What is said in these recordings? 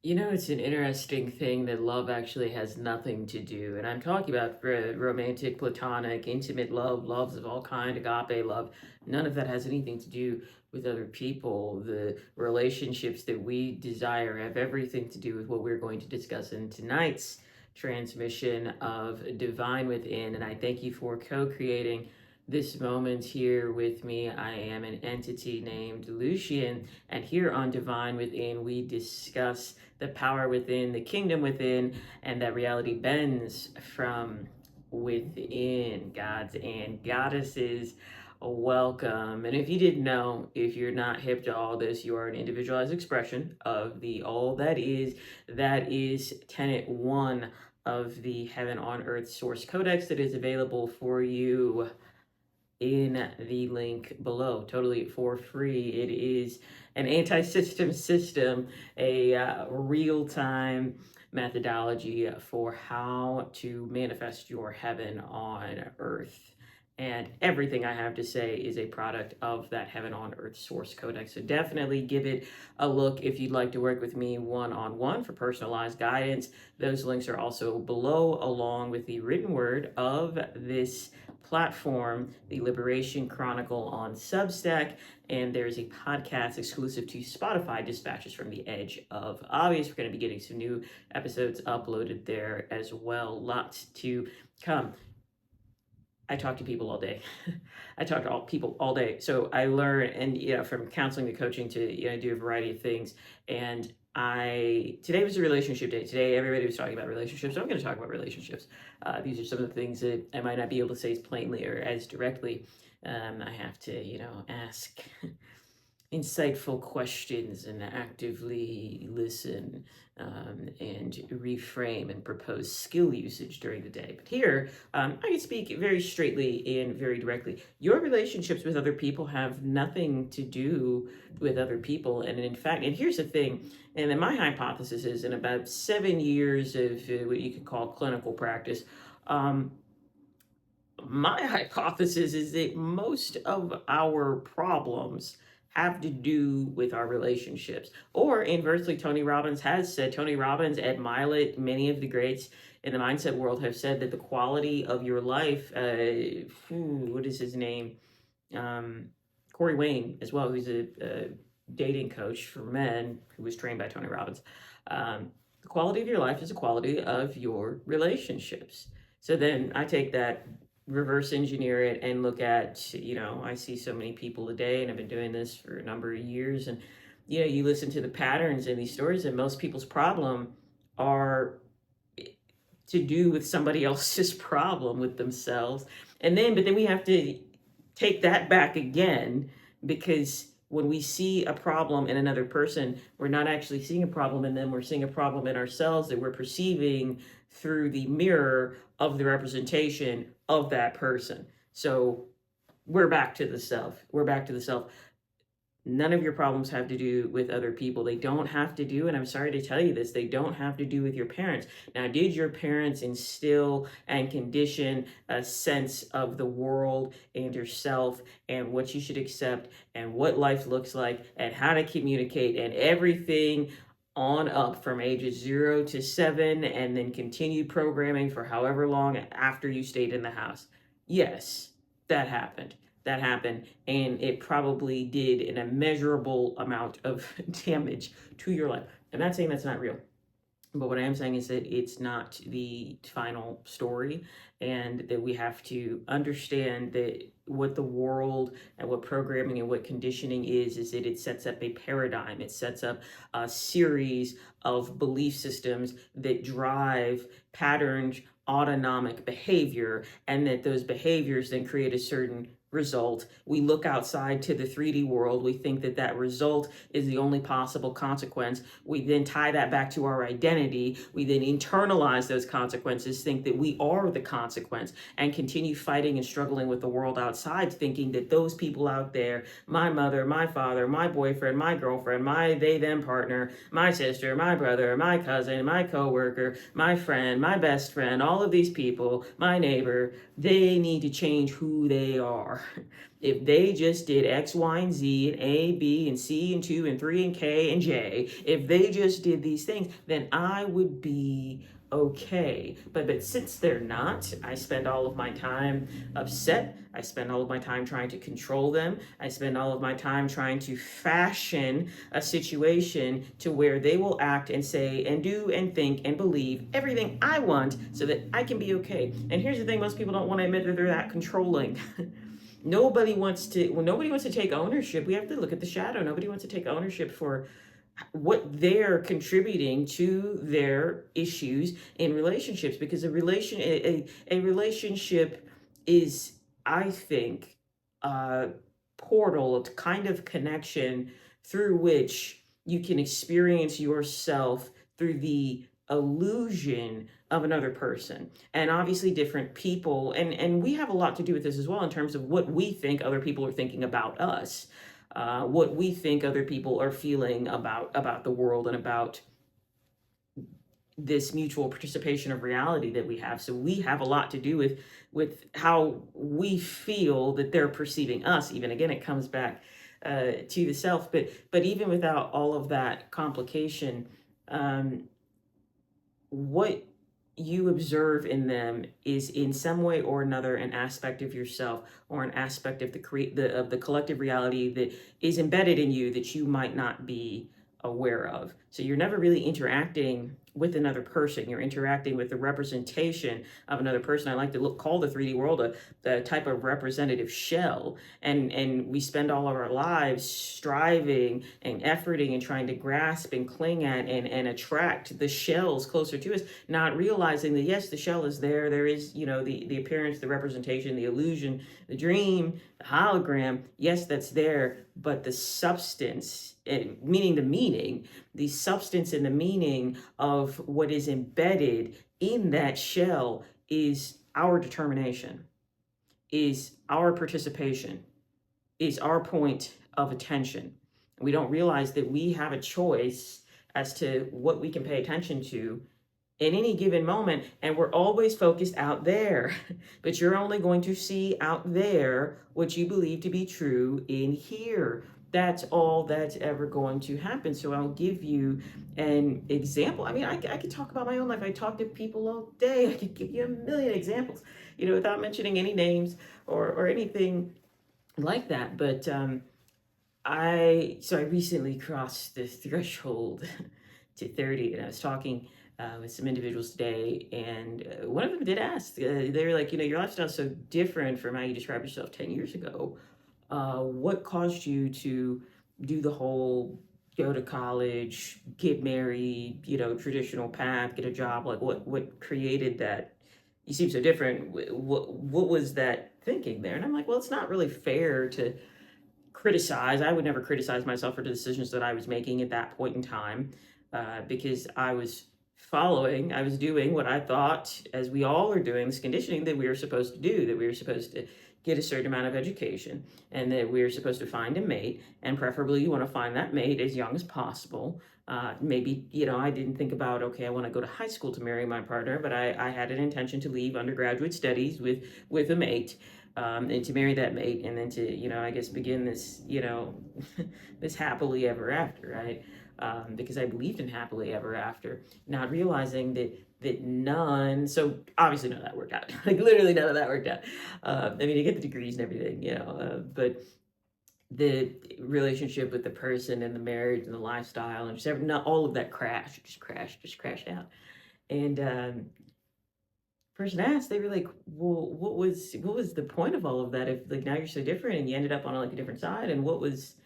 You know, it's an interesting thing that love actually has nothing to do. And I'm talking about romantic, platonic, intimate love, loves of all kind, agape love. None of that has anything to do with other people. The relationships that we desire have everything to do with what we're going to discuss in tonight's transmission of Divine Within. And I thank you for co-creating this moment here with me. I am an entity named Lucian, and here on Divine Within, we discuss the power within, the kingdom within, and that reality bends from within. Gods and goddesses, welcome. And if you didn't know, if you're not hip to all this, you are an individualized expression of the all that is. That is tenet one of the Heaven on Earth Source Codex that is available for you in the link below, totally for free. It is an anti-system system, a real-time methodology for how to manifest your heaven on earth. And everything I have to say is a product of that Heaven on Earth Source Codex. So definitely give it a look if you'd like to work with me one-on-one for personalized guidance. Those links are also below, along with the written word of this platform, the Liberation Chronicle on Substack, and there's a podcast exclusive to Spotify, Dispatches from the Edge of Obvious. We're going to be getting some new episodes uploaded there as well. Lots to come. I talk to people all day. I talk to all people all day. So I learn, and from counseling to coaching to I do a variety of things. And today was a relationship day. Today everybody was talking about relationships. So I'm going to talk about relationships. These are some of the things that I might not be able to say as plainly or as directly. I have to ask insightful questions and actively listen, and reframe and propose skill usage during the day. But here, I can speak very straightly and very directly. Your relationships with other people have nothing to do with other people. And in fact, and here's the thing, and then my hypothesis is in about 7 years of what you could call clinical practice, my hypothesis is that most of our problems have to do with our relationships. Or inversely, Tony Robbins has said, Tony Robbins, Ed Mylett, many of the greats in the mindset world have said that the quality of your life, what is his name? Corey Wayne as well, who's a dating coach for men who was trained by Tony Robbins. The quality of your life is the quality of your relationships. So then I take that, reverse engineer it, and look at, I see so many people a day, and I've been doing this for a number of years. And, you listen to the patterns in these stories, and most people's problem are to do with somebody else's problem with themselves. But then we have to take that back again, because when we see a problem in another person, we're not actually seeing a problem in them. We're seeing a problem in ourselves that we're perceiving through the mirror of the representation of that person. So we're back to the self. We're back to the self. None of your problems have to do with other people. They don't have to do, and I'm sorry to tell you this, they don't have to do with your parents. Now, did your parents instill and condition a sense of the world and yourself and what you should accept and what life looks like and how to communicate and everything on up from ages 0 to 7, and then continued programming for however long after you stayed in the house? Yes, that happened. That happened, and it probably did an immeasurable amount of damage to your life. I'm not saying that's not real, but what I am saying is that it's not the final story, and that we have to understand that what the world and what programming and what conditioning is that it sets up a paradigm. It sets up a series of belief systems that drive patterned autonomic behavior, and that those behaviors then create a certain result. We look outside to the 3D world. We think that that result is the only possible consequence. We then tie that back to our identity. We then internalize those consequences, think that we are the consequence, and continue fighting and struggling with the world outside, thinking that those people out there, my mother, my father, my boyfriend, my girlfriend, my they them partner, my sister, my brother, my cousin, my coworker, my friend, my best friend, all of these people, my neighbor, they need to change who they are. If they just did X, Y, and Z, and A, B, and C, and 2, and 3, and K, and J, if they just did these things, then I would be okay. But since they're not, I spend all of my time upset. I spend all of my time trying to control them. I spend all of my time trying to fashion a situation to where they will act and say and do and think and believe everything I want so that I can be okay. And here's the thing, most people don't want to admit that they're that controlling. Nobody wants to take ownership. We have to look at the shadow. Nobody wants to take ownership for what they're contributing to their issues in relationships, because a relationship is, I think, a portal, a kind of connection through which you can experience yourself through the illusion of another person. And obviously different people, and we have a lot to do with this as well, in terms of what we think other people are thinking about us, what we think other people are feeling about the world and about this mutual participation of reality that we have. So we have a lot to do with how we feel that they're perceiving us. Even again, it comes back to the self. But even without all of that complication, what you observe in them is in some way or another an aspect of yourself, or an aspect of the collective reality that is embedded in you that you might not be aware of. So you're never really interacting with another person. You're interacting with the representation of another person. I like to call the 3D world a type of representative shell. And we spend all of our lives striving and efforting and trying to grasp and cling at and attract the shells closer to us, not realizing that yes, the shell is there. There is, the appearance, the representation, the illusion, the dream, the hologram. Yes, that's there, but the substance, meaning the substance and the meaning of what is embedded in that shell is our determination, is our participation, is our point of attention. We don't realize that we have a choice as to what we can pay attention to in any given moment, and we're always focused out there. But you're only going to see out there what you believe to be true in here. That's all that's ever going to happen. So I'll give you an example. I mean, I could talk about my own life. I talk to people all day. I could give you a million examples, without mentioning any names or anything like that. But I recently crossed the threshold to 30, and I was talking with some individuals today, and one of them did ask. They were like, your lifestyle's so different from how you described yourself 10 years ago. What caused you to do the whole go to college, get married, traditional path, get a job? Like, what created that? You seem so different. What was that thinking there? And I'm like, well, it's not really fair to criticize. I would never criticize myself for the decisions that I was making at that point in time, because I was doing what I thought, as we all are doing, this conditioning that we were supposed to do, that we were supposed to get a certain amount of education, and that we were supposed to find a mate, and preferably you want to find that mate as young as possible. Maybe, I didn't think about, okay, I want to go to high school to marry my partner, but I had an intention to leave undergraduate studies with a mate, and to marry that mate, and then to, I guess, begin this, this happily ever after, right? Because I believed in happily ever after, not realizing that none, so obviously none of that worked out. Like literally none of that worked out. I mean, you get the degrees and everything, but the relationship with the person and the marriage and the lifestyle and just not all of that just crashed out. And person asked, they were like, well, what was the point of all of that if like now you're so different and you ended up on like a different side, and what was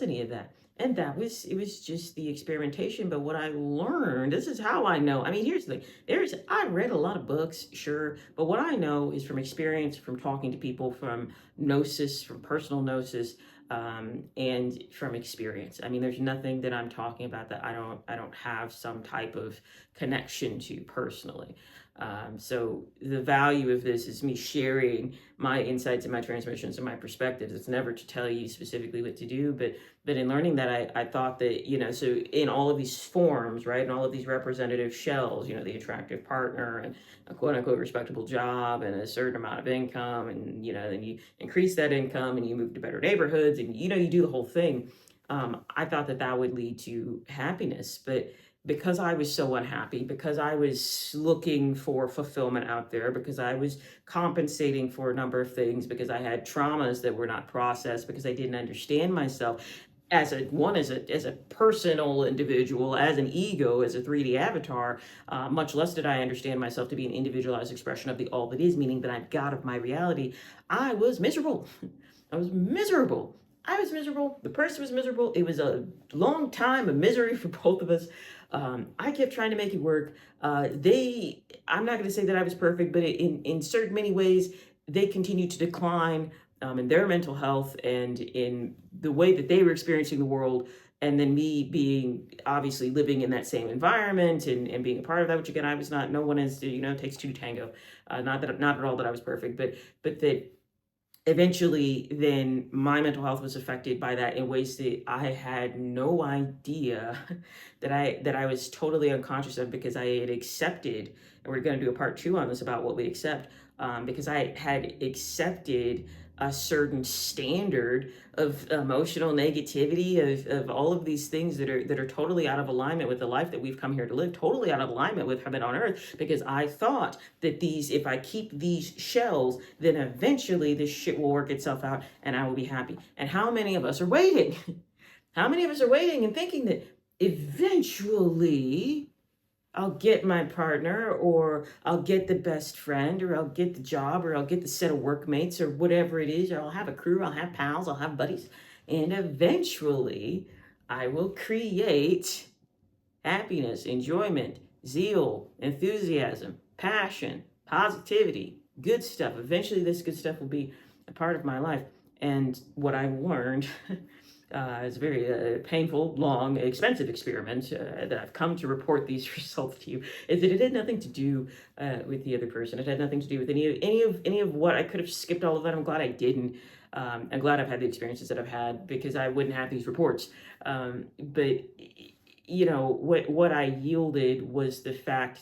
any of that? And it was just the experimentation. But what I learned, this is how I know. I mean, here's the thing. I've read a lot of books, sure, but what I know is from experience, from talking to people, from gnosis, from personal gnosis, and from experience. I mean, there's nothing that I'm talking about that I don't have some type of connection to personally. So the value of this is me sharing my insights and my transmissions and my perspectives. It's never to tell you specifically what to do, but in learning that, I thought that, so in all of these forms, right, and all of these representative shells, the attractive partner and a quote unquote respectable job and a certain amount of income, and then you increase that income and you move to better neighborhoods, and you do the whole thing. I thought that would lead to happiness, but because I was so unhappy, because I was looking for fulfillment out there, because I was compensating for a number of things, because I had traumas that were not processed, because I didn't understand myself as a personal individual, as an ego, as a 3D avatar, much less did I understand myself to be an individualized expression of the all that is, meaning that I'm God of my reality. I was miserable. I was miserable. I was miserable. The person was miserable. It was a long time of misery for both of us. I kept trying to make it work. I'm not going to say that I was perfect, but in certain many ways, they continued to decline in their mental health and in the way that they were experiencing the world. And then me being obviously living in that same environment and being a part of that, which again, I was not, no one is, takes two to tango. Not at all that I was perfect, but that eventually then my mental health was affected by that in ways that I had no idea that I was totally unconscious of, because I had accepted, and we're going to do a part 2 on this about what we accept, because I had accepted a certain standard of emotional negativity, of all of these things that are totally out of alignment with the life that we've come here to live, totally out of alignment with heaven on earth, because I thought that if I keep these shells, then eventually this shit will work itself out and I will be happy. And how many of us are waiting? How many of us are waiting and thinking that eventually I'll get my partner, or I'll get the best friend, or I'll get the job, or I'll get the set of workmates, or whatever it is, or I'll have a crew, I'll have pals, I'll have buddies, and eventually I will create happiness, enjoyment, zeal, enthusiasm, passion, positivity, good stuff. Eventually this good stuff will be a part of my life. And what I learned it's a very painful, long, expensive experiment that I've come to report these results to you, is that it had nothing to do with the other person. It had nothing to do with any of what I could have skipped all of that. I'm glad I didn't. I'm glad I've had the experiences that I've had, because I wouldn't have these reports. But what I yielded was the fact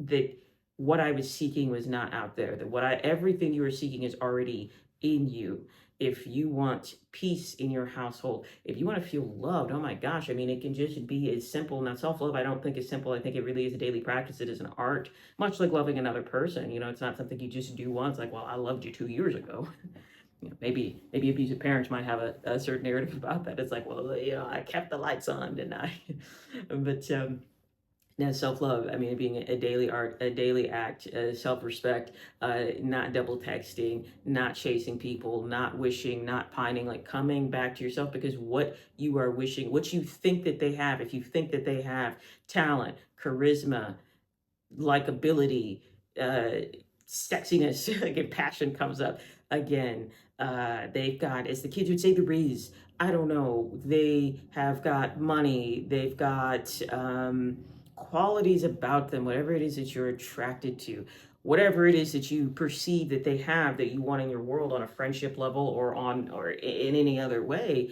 that what I was seeking was not out there. That everything you were seeking is already in you. If you want peace in your household, if you want to feel loved, oh my gosh, I mean, it can just be as simple. Now, self-love, I don't think is simple. I think it really is a daily practice. It is an art, much like loving another person. It's not something you just do once, like, well, I loved you 2 years ago. Maybe abusive parents might have a certain narrative about that. It's like, well, I kept the lights on, didn't I? But now, self-love, I mean, being a daily art, a daily act, self-respect, not double texting, not chasing people, not wishing, not pining, like coming back to yourself, because what you are wishing, what you think that they have, if you think that they have talent, charisma, likability, sexiness, again, passion comes up again. They've got, as the kids would say, the riz. I don't know. They have got money. They've got qualities about them, whatever it is that you're attracted to, whatever it is that you perceive that they have that you want in your world on a friendship level or in any other way.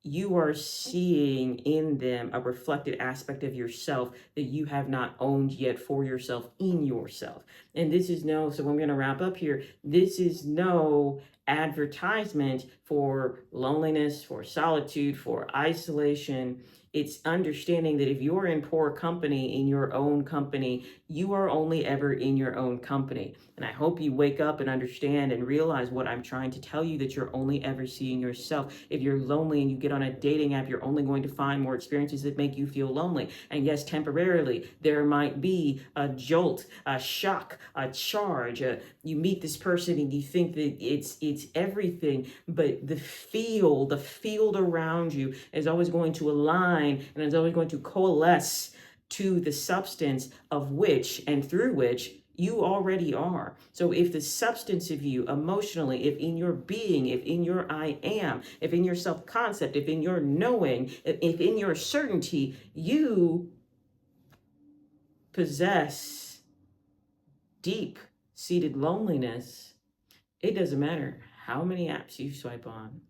You are seeing in them a reflected aspect of yourself that you have not owned yet for yourself in yourself. And this is so I'm going to wrap up here. This is no advertisement for loneliness, for solitude, for isolation. It's understanding that if you're in poor company, in your own company, you are only ever in your own company. And I hope you wake up and understand and realize what I'm trying to tell you, that you're only ever seeing yourself. If you're lonely and you get on a dating app, you're only going to find more experiences that make you feel lonely. And yes, temporarily, there might be a jolt, a shock, a charge. You meet this person and you think that it's everything, but the field around you is always going to align, and is always going to coalesce to the substance of which and through which you already are. So if the substance of you emotionally, if in your being, if in your I am, if in your self-concept, if in your knowing, if in your certainty, you possess deep-seated loneliness, it doesn't matter how many apps you swipe on,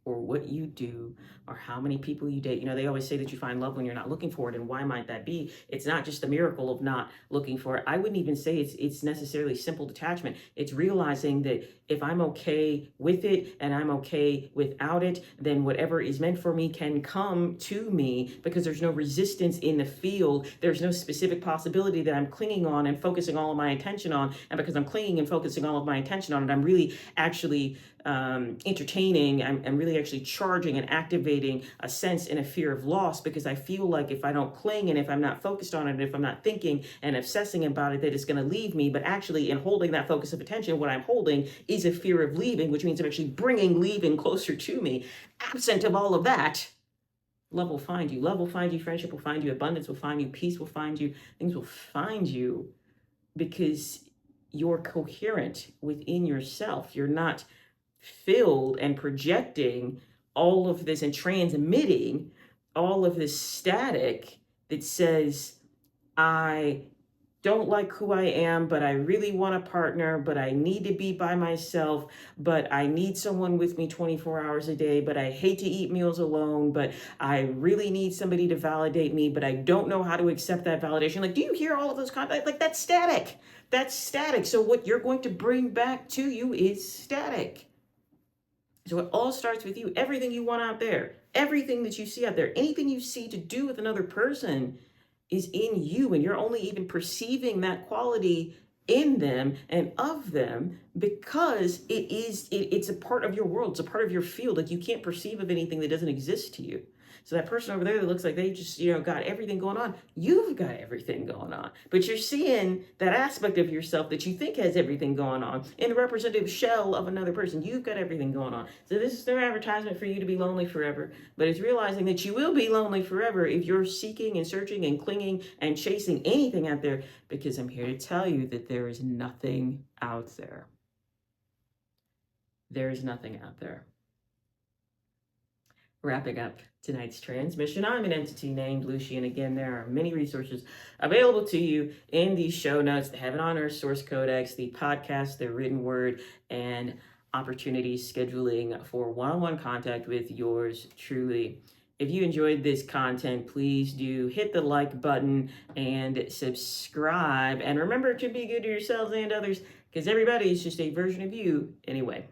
or what you do, or how many people you date. They always say that you find love when you're not looking for it. And why might that be? It's not just a miracle of not looking for it. I wouldn't even say it's necessarily simple detachment. It's realizing that if I'm okay with it and I'm okay without it, then whatever is meant for me can come to me, because there's no resistance in the field. There's no specific possibility that I'm clinging on and focusing all of my attention on. And because I'm clinging and focusing all of my attention on it, I'm really actually entertaining, I'm really actually charging and activating a sense and a fear of loss, because I feel like if I don't cling, and if I'm not focused on it, and if I'm not thinking and obsessing about it, that it's going to leave me. But actually, in holding that focus of attention, what I'm holding is a fear of leaving, which means I'm actually bringing leaving closer to me. Absent of all of that, love will find you. Love will find you. Friendship will find you. Abundance will find you. Peace will find you. Things will find you, because you're coherent within yourself. You're not filled and projecting all of this and transmitting all of this static that says, I don't like who I am, but I really want a partner, but I need to be by myself, but I need someone with me 24 hours a day, but I hate to eat meals alone, but I really need somebody to validate me, but I don't know how to accept that validation. Like, do you hear all of those comments? Like, that's static. That's static. So what you're going to bring back to you is static. So it all starts with you. Everything you want out there, everything that you see out there, anything you see to do with another person is in you, and you're only even perceiving that quality in them and of them because it's a part of your world. It's a part of your field. Like, you can't perceive of anything that doesn't exist to you. So that person over there that looks like they just, got everything going on, you've got everything going on. But you're seeing that aspect of yourself that you think has everything going on in the representative shell of another person. You've got everything going on. So this is no advertisement for you to be lonely forever, but it's realizing that you will be lonely forever if you're seeking and searching and clinging and chasing anything out there, because I'm here to tell you that there is nothing out there. There is nothing out there. Wrapping up tonight's transmission, I'm an entity named Lucy, and again, there are many resources available to you in these show notes: the Heaven on Earth Source Codex, the podcast, the written word, and opportunities scheduling for one-on-one contact with yours truly. If you enjoyed this content, please do hit the like button and subscribe. And remember to be good to yourselves and others, because everybody is just a version of you anyway.